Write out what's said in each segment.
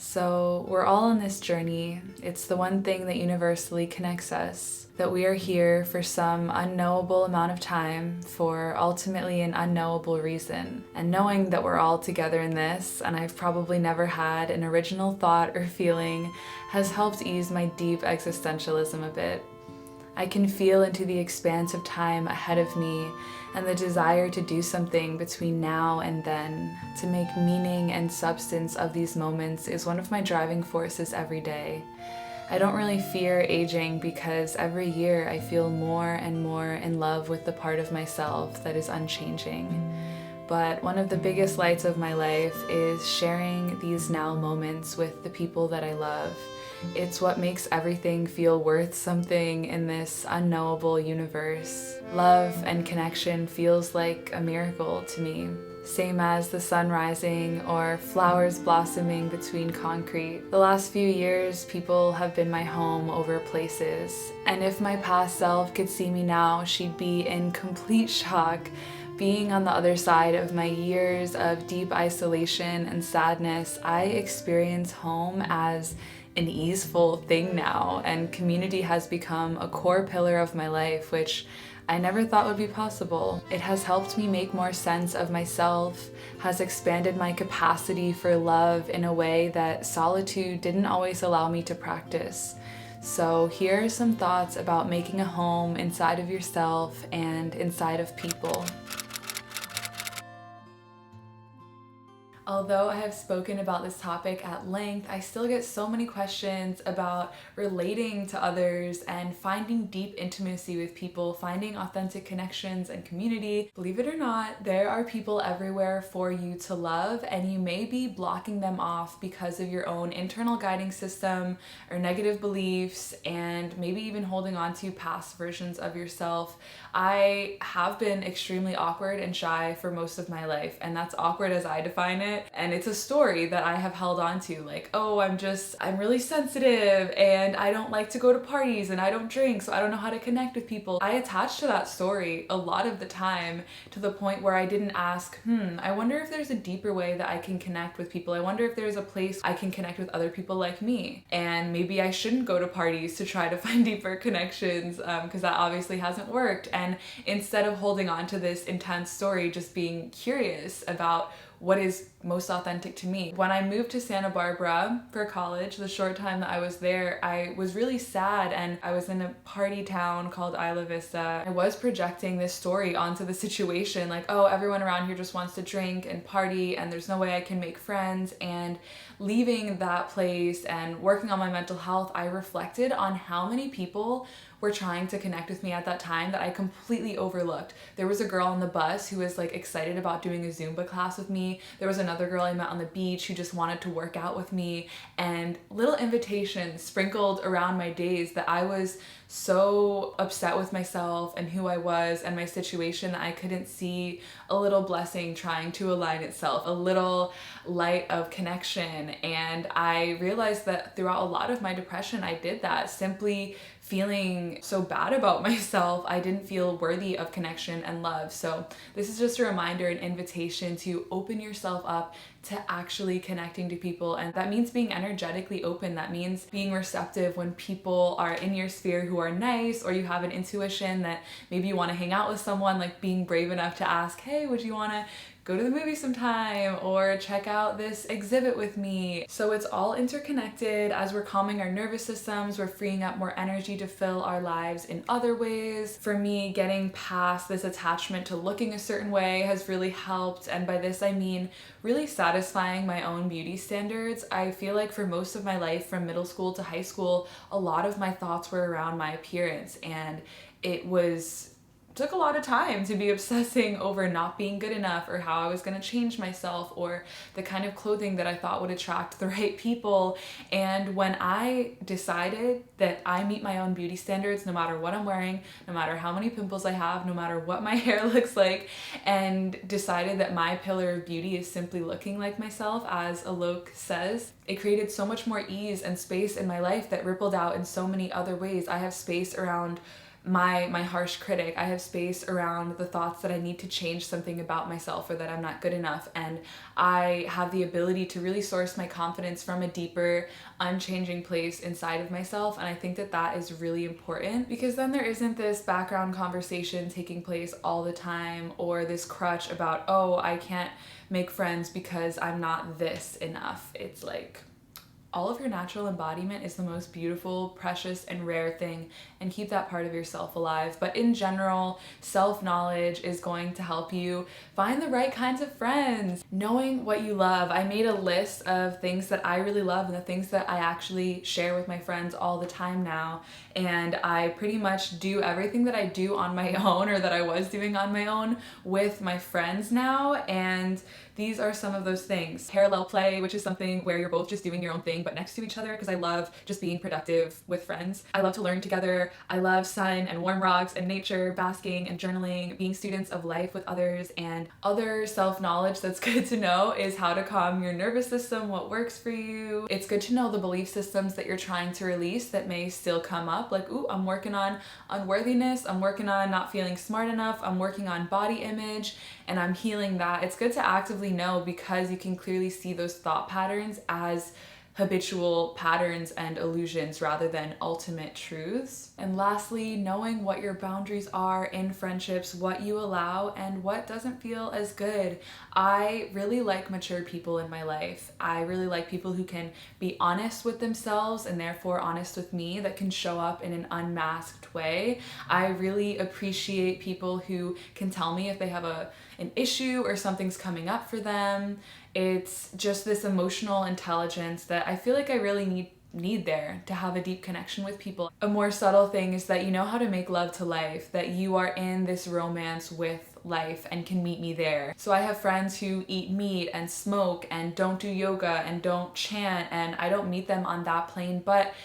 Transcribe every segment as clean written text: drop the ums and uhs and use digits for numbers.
So we're all on this journey. It's the one thing that universally connects us, that we are here for some unknowable amount of time for ultimately an unknowable reason. And knowing that we're all together in this, and I've probably never had an original thought or feeling, has helped ease my deep existentialism a bit. I can feel into the expanse of time ahead of me and the desire to do something between now and then. To make meaning and substance of these moments is one of my driving forces every day. I don't really fear aging because every year I feel more and more in love with the part of myself that is unchanging. But one of the biggest lights of my life is sharing these now moments with the people that I love. It's what makes everything feel worth something in this unknowable universe. Love and connection feels like a miracle to me. Same as the sun rising or flowers blossoming between concrete. The last few years, people have been my home over places. And if my past self could see me now, she'd be in complete shock. Being on the other side of my years of deep isolation and sadness, I experience home as an easeful thing now, and community has become a core pillar of my life, which I never thought would be possible. It has helped me make more sense of myself, has expanded my capacity for love in a way that solitude didn't always allow me to practice. So here are some thoughts about making a home inside of yourself and inside of people. Although I have spoken about this topic at length, I still get so many questions about relating to others and finding deep intimacy with people, finding authentic connections and community. Believe it or not, there are people everywhere for you to love, and you may be blocking them off because of your own internal guiding system or negative beliefs, and maybe even holding on to past versions of yourself. I have been extremely awkward and shy for most of my life, and that's awkward as I define it. And it's a story that I have held on to, like, oh, I'm really sensitive and I don't like to go to parties and I don't drink, so I don't know how to connect with people. I attached to that story a lot of the time, to the point where I didn't ask, I wonder if there's a deeper way that I can connect with people. I wonder if there's a place I can connect with other people like me. And maybe I shouldn't go to parties to try to find deeper connections, because that obviously hasn't worked. And instead of holding on to this intense story, just being curious about what is most authentic to me. When I moved to Santa Barbara for college, the short time that I was there, I was really sad, and I was in a party town called Isla Vista. I was projecting this story onto the situation, like, oh, everyone around here just wants to drink and party and there's no way I can make friends. And leaving that place and working on my mental health, I reflected on how many people were trying to connect with me at that time that I completely overlooked. There was a girl on the bus who was like excited about doing a Zumba class with me. There was another girl I met on the beach who just wanted to work out with me, and little invitations sprinkled around my days that I was so upset with myself and who I was and my situation that I couldn't see a little blessing trying to align itself, a little light of connection. And I realized that throughout a lot of my depression, I did that, simply feeling so bad about myself. I didn't feel worthy of connection and love. So this is just a reminder, an invitation to open yourself up to actually connecting to people. And that means being energetically open. That means being receptive when people are in your sphere who are nice, or you have an intuition that maybe you want to hang out with someone, like being brave enough to ask, hey, would you want to go to the movie sometime or check out this exhibit with me? So it's all interconnected. As we're calming our nervous systems, we're freeing up more energy to fill our lives in other ways. For me, getting past this attachment to looking a certain way has really helped. And by this, I mean really satisfying my own beauty standards. I feel like for most of my life, from middle school to high school, a lot of my thoughts were around my appearance, and it took a lot of time to be obsessing over not being good enough, or how I was going to change myself, or the kind of clothing that I thought would attract the right people. And when I decided that I meet my own beauty standards, no matter what I'm wearing, no matter how many pimples I have, no matter what my hair looks like, and decided that my pillar of beauty is simply looking like myself, as Alok says, it created so much more ease and space in my life that rippled out in so many other ways. I have space around my harsh critic. I have space around the thoughts that I need to change something about myself or that I'm not good enough. And I have the ability to really source my confidence from a deeper, unchanging place inside of myself. And I think that that is really important, because then there isn't this background conversation taking place all the time, or this crutch about, oh, I can't make friends because I'm not this enough. It's like, all of your natural embodiment is the most beautiful, precious, and rare thing, and keep that part of yourself alive. But in general, self-knowledge is going to help you find the right kinds of friends. Knowing what you love. I made a list of things that I really love and the things that I actually share with my friends all the time now, and I pretty much do everything that I do on my own, or that I was doing on my own, with my friends now. And these are some of those things. Parallel play, which is something where you're both just doing your own thing but next to each other, because I love just being productive with friends. I love to learn together. I love sun and warm rocks and nature, basking and journaling, being students of life with others. And other self-knowledge that's good to know is how to calm your nervous system, what works for you. It's good to know the belief systems that you're trying to release that may still come up, like, ooh, I'm working on unworthiness, I'm working on not feeling smart enough, I'm working on body image, and I'm healing that. It's good to actively know, because you can clearly see those thought patterns as habitual patterns and illusions rather than ultimate truths. And lastly, knowing what your boundaries are in friendships, what you allow and what doesn't feel as good. I really like mature people in my life. I really like people who can be honest with themselves and therefore honest with me, that can show up in an unmasked way. I really appreciate people who can tell me if they have an issue or something's coming up for them. It's just this emotional intelligence that I feel like I really need there to have a deep connection with people. A more subtle thing is that you know how to make love to life, that you are in this romance with life and can meet me there. So I have friends who eat meat and smoke and don't do yoga and don't chant, and I don't meet them on that plane, but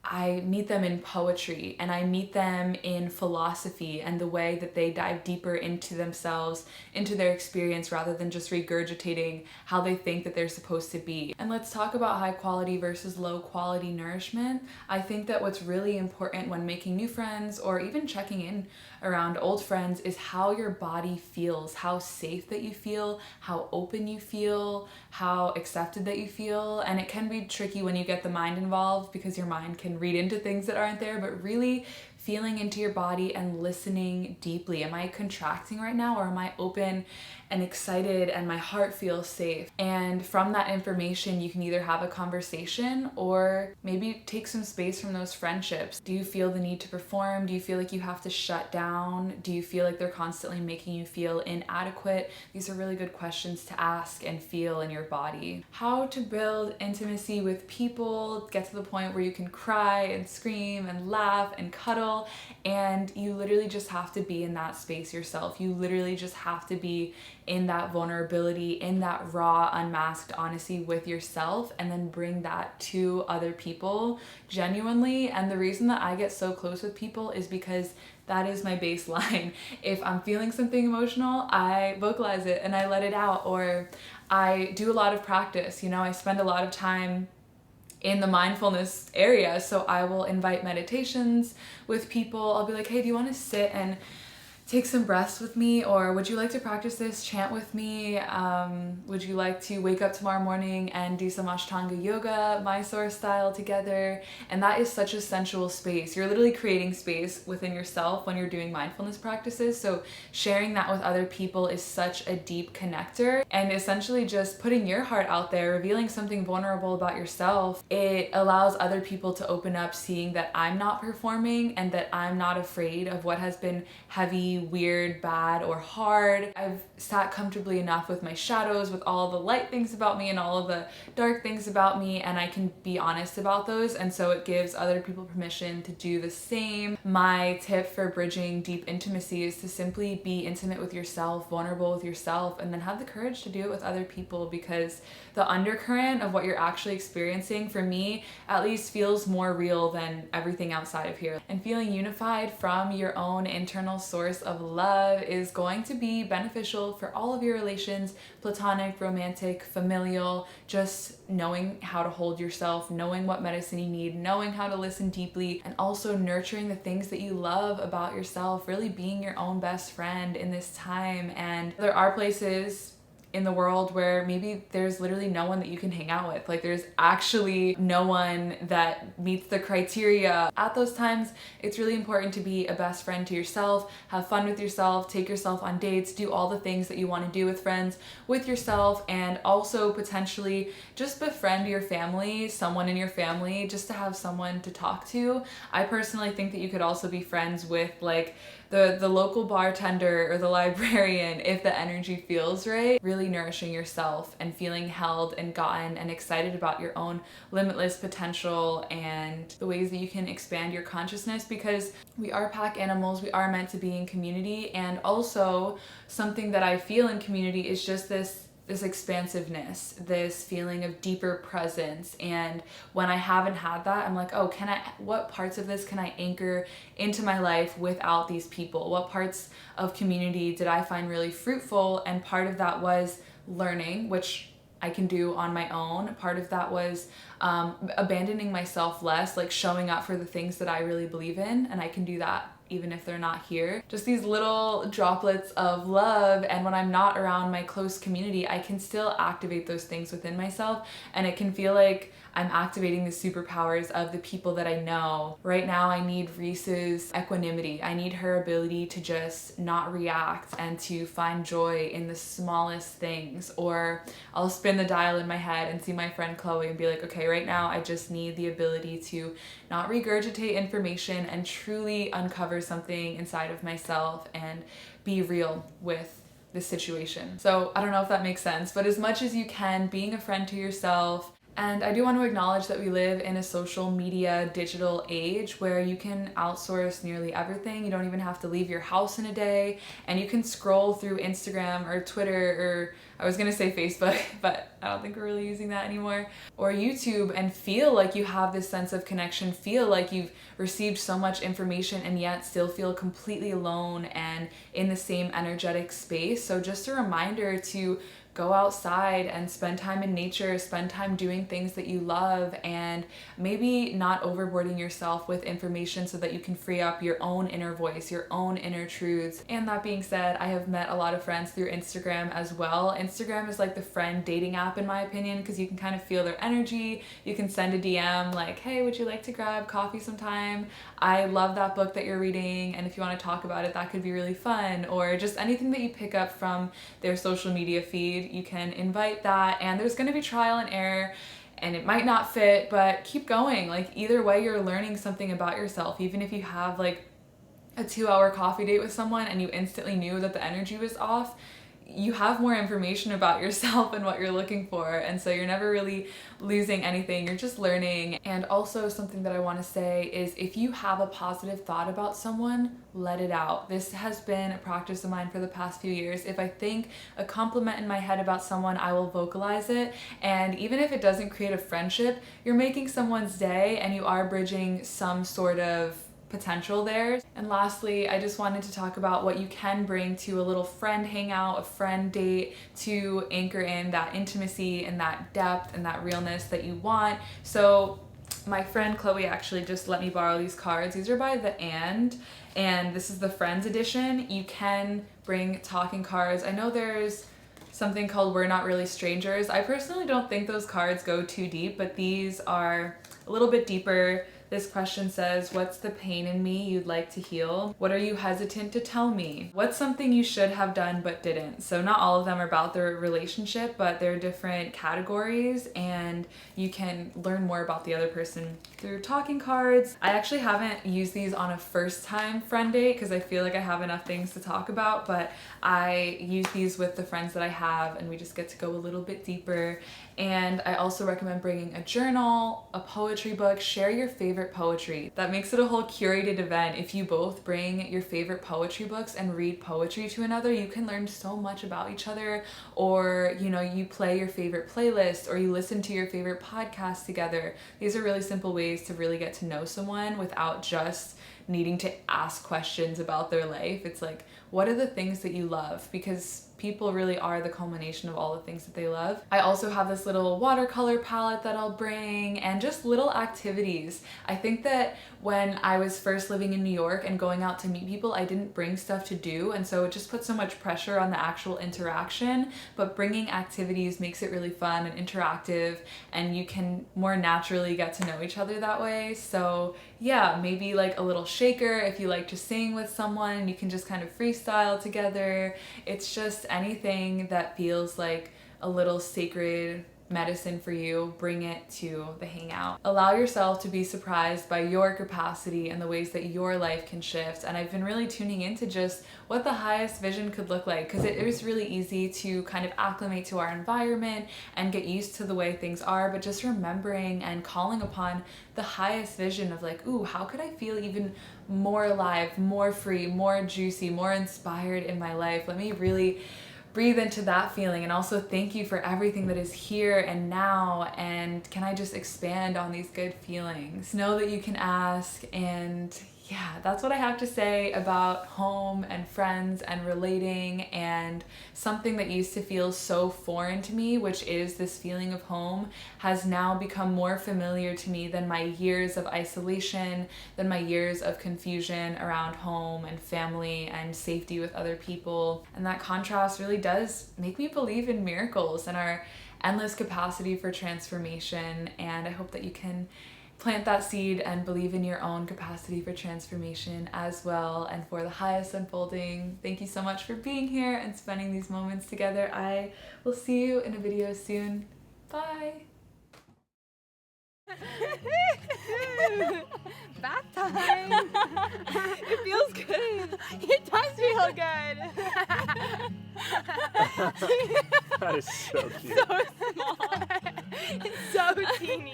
I meet them in poetry, and I meet them in philosophy and the way that they dive deeper into themselves, into their experience, rather than just regurgitating how they think that they're supposed to be. And let's talk about high quality versus low quality nourishment. I think that what's really important when making new friends, or even checking in around old friends, is how your body feels, how safe that you feel, how open you feel, how accepted that you feel. And it can be tricky when you get the mind involved, because your mind can read into things that aren't there, but really feeling into your body and listening deeply. Am I contracting right now, or am I open and excited and my heart feels safe? And from that information, you can either have a conversation or maybe take some space from those friendships. Do you feel the need to perform? Do you feel like you have to shut down? Do you feel like they're constantly making you feel inadequate? These are really good questions to ask and feel in your body. How to build intimacy with people, get to the point where you can cry and scream and laugh and cuddle, and you literally just have to be in that space yourself. You literally just have to be in that vulnerability, in that raw, unmasked honesty with yourself, and then bring that to other people genuinely. And the reason that I get so close with people is because that is my baseline. If I'm feeling something emotional, I vocalize it and I let it out, or I do a lot of practice. You know, I spend a lot of time in the mindfulness area, so I will invite meditations with people. I'll be like, hey, do you want to sit and take some breaths with me, or would you like to practice this chant with me? Would you like to wake up tomorrow morning and do some Ashtanga yoga, Mysore style, together? And that is such a sensual space. You're literally creating space within yourself when you're doing mindfulness practices. So sharing that with other people is such a deep connector, and essentially just putting your heart out there, revealing something vulnerable about yourself. It allows other people to open up, seeing that I'm not performing and that I'm not afraid of what has been heavy, weird, bad, or hard. I've sat comfortably enough with my shadows, with all the light things about me and all of the dark things about me, and I can be honest about those, and so it gives other people permission to do the same. My tip for bridging deep intimacy is to simply be intimate with yourself, vulnerable with yourself, and then have the courage to do it with other people, because the undercurrent of what you're actually experiencing, for me at least, feels more real than everything outside of here. And feeling unified from your own internal source of love is going to be beneficial for all of your relations, platonic, romantic, familial, just knowing how to hold yourself, knowing what medicine you need, knowing how to listen deeply, and also nurturing the things that you love about yourself, really being your own best friend in this time. And there are places in the world where maybe there's literally no one that you can hang out with. Like there's actually no one that meets the criteria. At those times, it's really important to be a best friend to yourself, have fun with yourself, take yourself on dates, do all the things that you want to do with friends, with yourself, and also potentially just befriend your family, someone in your family, just to have someone to talk to. I personally think that you could also be friends with like the local bartender or the librarian if the energy feels right. Really nourishing yourself and feeling held and gotten and excited about your own limitless potential and the ways that you can expand your consciousness, because we are pack animals, we are meant to be in community. And also something that I feel in community is just this expansiveness, this feeling of deeper presence. And when I haven't had that, I'm like, oh, what parts of this can I anchor into my life without these people? What parts of community did I find really fruitful? And part of that was learning, which I can do on my own. Part of that was abandoning myself less, like showing up for the things that I really believe in, and I can do that even if they're not here. Just these little droplets of love, and when I'm not around my close community, I can still activate those things within myself, and it can feel like I'm activating the superpowers of the people that I know. Right now, I need Reese's equanimity. I need her ability to just not react and to find joy in the smallest things. Or I'll spin the dial in my head and see my friend Chloe and be like, okay, right now I just need the ability to not regurgitate information and truly uncover something inside of myself and be real with the situation. So I don't know if that makes sense, but as much as you can, being a friend to yourself. And I do want to acknowledge that we live in a social media digital age where you can outsource nearly everything. You don't even have to leave your house in a day, and you can scroll through Instagram or Twitter, or I was gonna say Facebook, but I don't think we're really using that anymore, or YouTube, and feel like you have this sense of connection, feel like you've received so much information, and yet still feel completely alone and in the same energetic space. So just a reminder to go outside and spend time in nature, spend time doing things that you love, and maybe not overboarding yourself with information so that you can free up your own inner voice, your own inner truths. And that being said, I have met a lot of friends through Instagram as well. Instagram is like the friend dating app in my opinion, because you can kind of feel their energy. You can send a DM like, hey, would you like to grab coffee sometime? I love that book that you're reading, and if you want to talk about it, that could be really fun. Or just anything that you pick up from their social media feed, you can invite that, and there's going to be trial and error, and it might not fit, but keep going. Like either way, you're learning something about yourself. Even if you have like a 2-hour coffee date with someone and you instantly knew that the energy was off, you have more information about yourself and what you're looking for, and so you're never really losing anything, you're just learning. And also something that I want to say is, if you have a positive thought about someone, let it out. This has been a practice of mine for the past few years. If I think a compliment in my head about someone, I will vocalize it, and even if it doesn't create a friendship, you're making someone's day and you are bridging some sort of potential there. And lastly, I just wanted to talk about what you can bring to a little friend hangout, a friend date, to anchor in that intimacy and that depth and that realness that you want. So my friend Chloe actually just let me borrow these cards. These are by The And this is the Friends edition. You can bring talking cards. I know there's something called We're Not Really Strangers. I personally don't think those cards go too deep, but these are a little bit deeper. This question says, what's the pain in me you'd like to heal? What are you hesitant to tell me? What's something you should have done but didn't? So not all of them are about their relationship, but they're different categories, and you can learn more about the other person through talking cards. I actually haven't used these on a first time friend date because I feel like I have enough things to talk about, but I use these with the friends that I have, and we just get to go a little bit deeper. And I also recommend bringing a journal, a poetry book, share your favorite poetry. That makes it a whole curated event. If you both bring your favorite poetry books and read poetry to another, you can learn so much about each other. Or, you know, you play your favorite playlist, or you listen to your favorite podcast together. These are really simple ways to really get to know someone without just needing to ask questions about their life. It's like, what are the things that you love? Because people really are the culmination of all the things that they love. I also have this little watercolor palette that I'll bring, and just little activities. I think that when I was first living in New York and going out to meet people, I didn't bring stuff to do, and so it just put so much pressure on the actual interaction. But bringing activities makes it really fun and interactive, and you can more naturally get to know each other that way. So yeah, maybe like a little shaker if you like to sing with someone, you can just kind of freestyle together. It's just anything that feels like a little sacred medicine for you, bring it to the hangout. Allow yourself to be surprised by your capacity and the ways that your life can shift. And I've been really tuning into just what the highest vision could look like, because it was really easy to kind of acclimate to our environment and get used to the way things are, but just remembering and calling upon the highest vision of like, ooh, how could I feel even more alive, more free, more juicy, more inspired in my life? Let me really breathe into that feeling, and also thank you for everything that is here and now, and can I just expand on these good feelings? Know that you can ask. And yeah, that's what I have to say about home and friends and relating, and something that used to feel so foreign to me, which is this feeling of home, has now become more familiar to me than my years of isolation, than my years of confusion around home and family and safety with other people. And that contrast really does make me believe in miracles and our endless capacity for transformation. And I hope that you can plant that seed and believe in your own capacity for transformation as well, and for the highest unfolding. Thank you so much for being here and spending these moments together. I will see you in a video soon. Bye. Bath time. It feels good. It does feel good. That is so cute. So small. It's so teeny.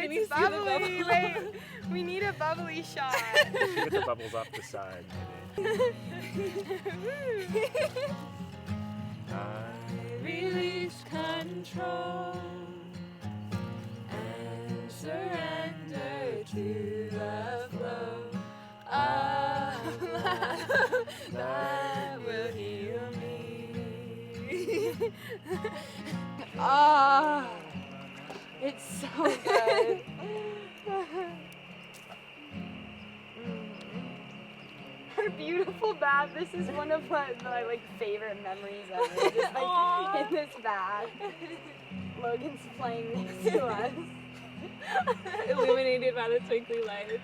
It's bubbly. Wait, we need a bubbly shot. Get the bubbles off the side, maybe. I Release control and surrender to the flow of love that will heal me. Ah, it's so good. Her beautiful bath. This is one of my like favorite memories ever. Just like in this bath. Logan's playing next to us. Illuminated by the twinkly lights.